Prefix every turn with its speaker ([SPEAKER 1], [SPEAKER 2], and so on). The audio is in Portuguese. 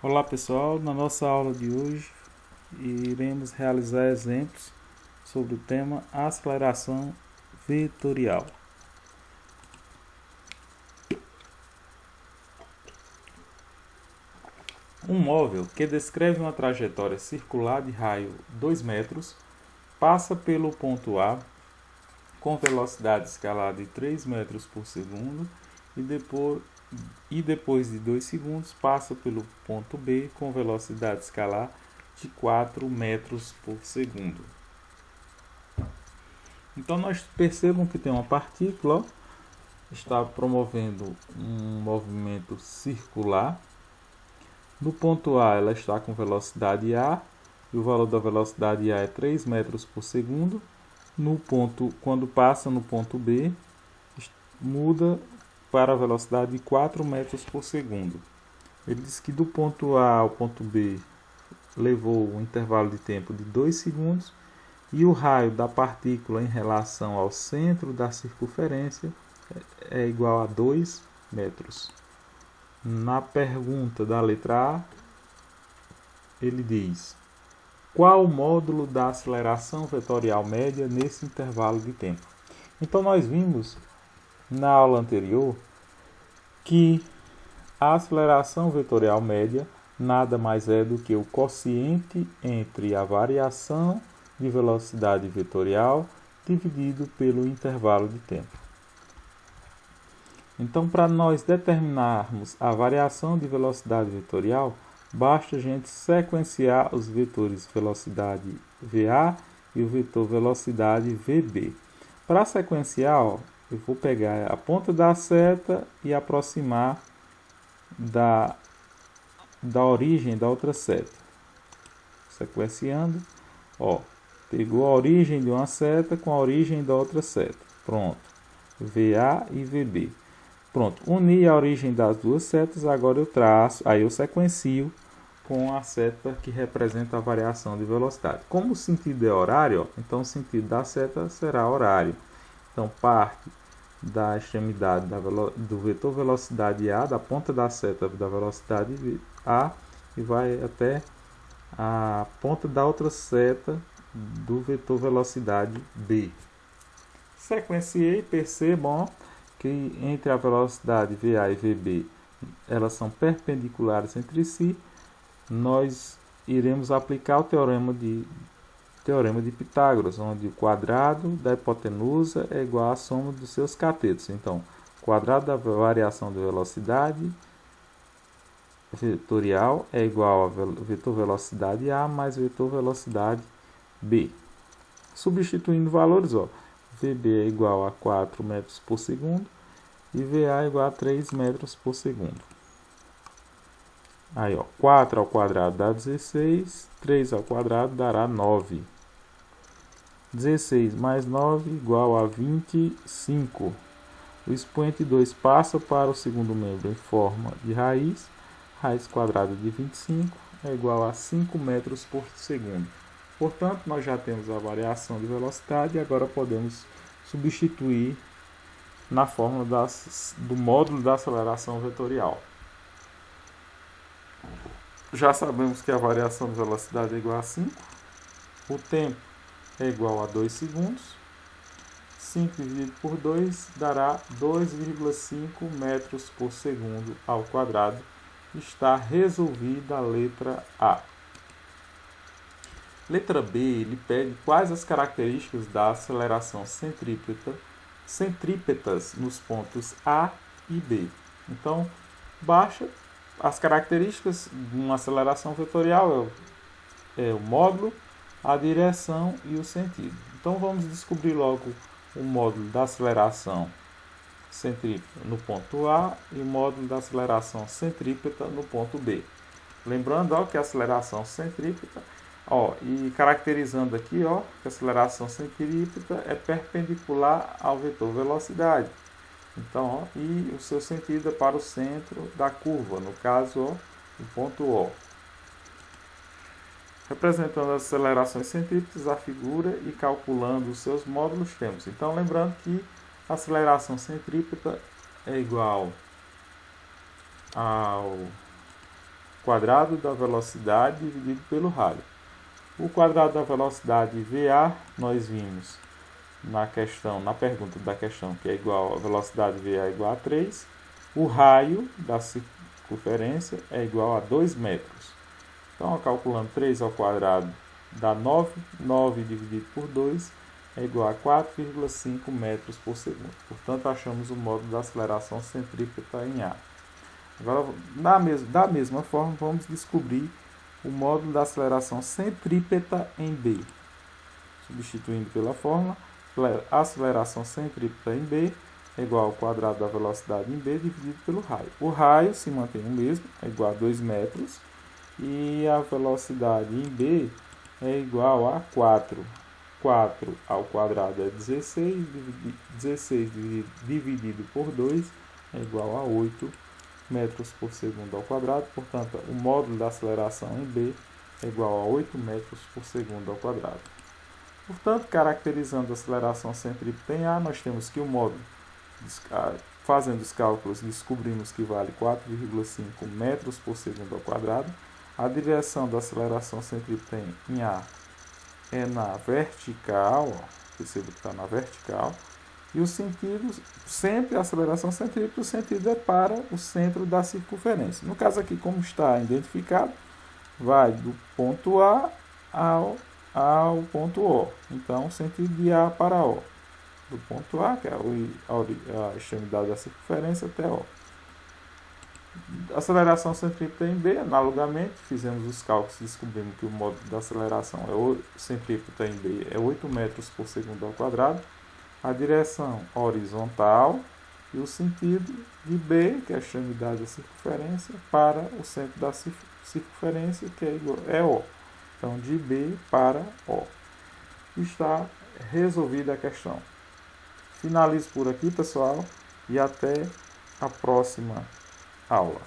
[SPEAKER 1] Olá pessoal, na nossa aula de hoje iremos realizar exemplos sobre o tema aceleração vetorial. Um móvel que descreve uma trajetória circular de raio 2 metros passa pelo ponto A com velocidade escalar de 3 metros por segundo e depois de 2 segundos passa pelo ponto B com velocidade escalar de 4 metros por segundo. Então nós percebamos que tem uma partícula, está promovendo um movimento circular. No ponto A ela está com velocidade A, e o valor da velocidade A é 3 metros por segundo. Quando passa no ponto B, muda para a velocidade de 4 metros por segundo. Ele diz que do ponto A ao ponto B levou um intervalo de tempo de 2 segundos e o raio da partícula em relação ao centro da circunferência é igual a 2 metros. Na pergunta da letra A, ele diz: qual o módulo da aceleração vetorial média nesse intervalo de tempo? Então nós vimos na aula anterior que a aceleração vetorial média nada mais é do que o quociente entre a variação de velocidade vetorial dividido pelo intervalo de tempo. Então, para nós determinarmos a variação de velocidade vetorial, basta a gente sequenciar os vetores velocidade VA e o vetor velocidade VB. Para sequenciar, eu vou pegar a ponta da seta e aproximar da origem da outra seta. Sequenciando, pegou a origem de uma seta com a origem da outra seta. Pronto. VA e VB. Pronto, uni a origem das duas setas, agora eu traço, aí eu sequencio com a seta que representa a variação de velocidade. Como o sentido é horário, então o sentido da seta será horário. Então parte da extremidade do vetor velocidade A, da ponta da seta da velocidade A, e vai até a ponta da outra seta do vetor velocidade B. Sequenciei, percebam que entre a velocidade VA e VB elas são perpendiculares entre si. Nós iremos aplicar o teorema de Pitágoras, onde o quadrado da hipotenusa é igual à soma dos seus catetos. Então, o quadrado da variação de velocidade vetorial é igual a vetor velocidade A mais vetor velocidade B. Substituindo valores, VB é igual a 4 metros por segundo e VA é igual a 3 metros por segundo. Aí, 4 ao quadrado dá 16, 3 ao quadrado dará 9. 16 mais 9 igual a 25. O expoente 2 passa para o segundo membro em forma de raiz. Raiz quadrada de 25 é igual a 5 metros por segundo. Portanto, nós já temos a variação de velocidade e agora podemos substituir na fórmula do módulo da aceleração vetorial. Já sabemos que a variação de velocidade é igual a 5. O tempo é igual a 2 segundos. 5 dividido por 2 dará 2,5 metros por segundo ao quadrado. Está resolvida a letra A. Letra B, ele pede quais as características da aceleração centrípetas nos pontos A e B. Então, baixa as características de uma aceleração vetorial é o módulo, a direção e o sentido. Então, vamos descobrir logo o módulo da aceleração centrípeta no ponto A e o módulo da aceleração centrípeta no ponto B. Lembrando que a aceleração centrípeta, e caracterizando aqui, que a aceleração centrípeta é perpendicular ao vetor velocidade. Então, e o seu sentido é para o centro da curva, no caso, o ponto O. Representando as acelerações centrípetas, a figura e calculando os seus módulos, temos. Então, lembrando que a aceleração centrípeta é igual ao quadrado da velocidade dividido pelo raio. O quadrado da velocidade VA, nós vimos na pergunta da questão, que é igual a velocidade VA é igual a 3. O raio da circunferência é igual a 2 metros. Então, calculando 3 ao quadrado dá 9. 9 dividido por 2 é igual a 4,5 metros por segundo. Portanto, achamos o módulo da aceleração centrípeta em A. Agora, da mesma forma, vamos descobrir o módulo da aceleração centrípeta em B. Substituindo pela fórmula, a aceleração centrípeta em B é igual ao quadrado da velocidade em B dividido pelo raio. O raio se mantém o mesmo, é igual a 2 metros, e a velocidade em B é igual a 4. 4 ao quadrado é 16, 16 dividido por 2 é igual a 8 metros por segundo ao quadrado. Portanto, o módulo da aceleração em B é igual a 8 metros por segundo ao quadrado. Portanto, caracterizando a aceleração centrípeta em A, nós temos que o módulo, fazendo os cálculos, descobrimos que vale 4,5 metros por segundo ao quadrado. A direção da aceleração centrípeta em A é na vertical, perceba que está na vertical, e o sentido, sempre a aceleração centrípeta, o sentido é para o centro da circunferência. No caso aqui, como está identificado, vai do ponto A ao ponto O. Então, o sentido de A para O. Do ponto A, que é a extremidade da circunferência, até O. Aceleração centrípeta em B, analogamente, fizemos os cálculos e descobrimos que o módulo da aceleração centrípeta em B é 8 metros por segundo ao quadrado. A direção horizontal e o sentido de B, que é a extremidade da circunferência, para o centro da circunferência, que é O. Então, de B para O. Está resolvida a questão. Finalizo por aqui, pessoal, e até a próxima aula.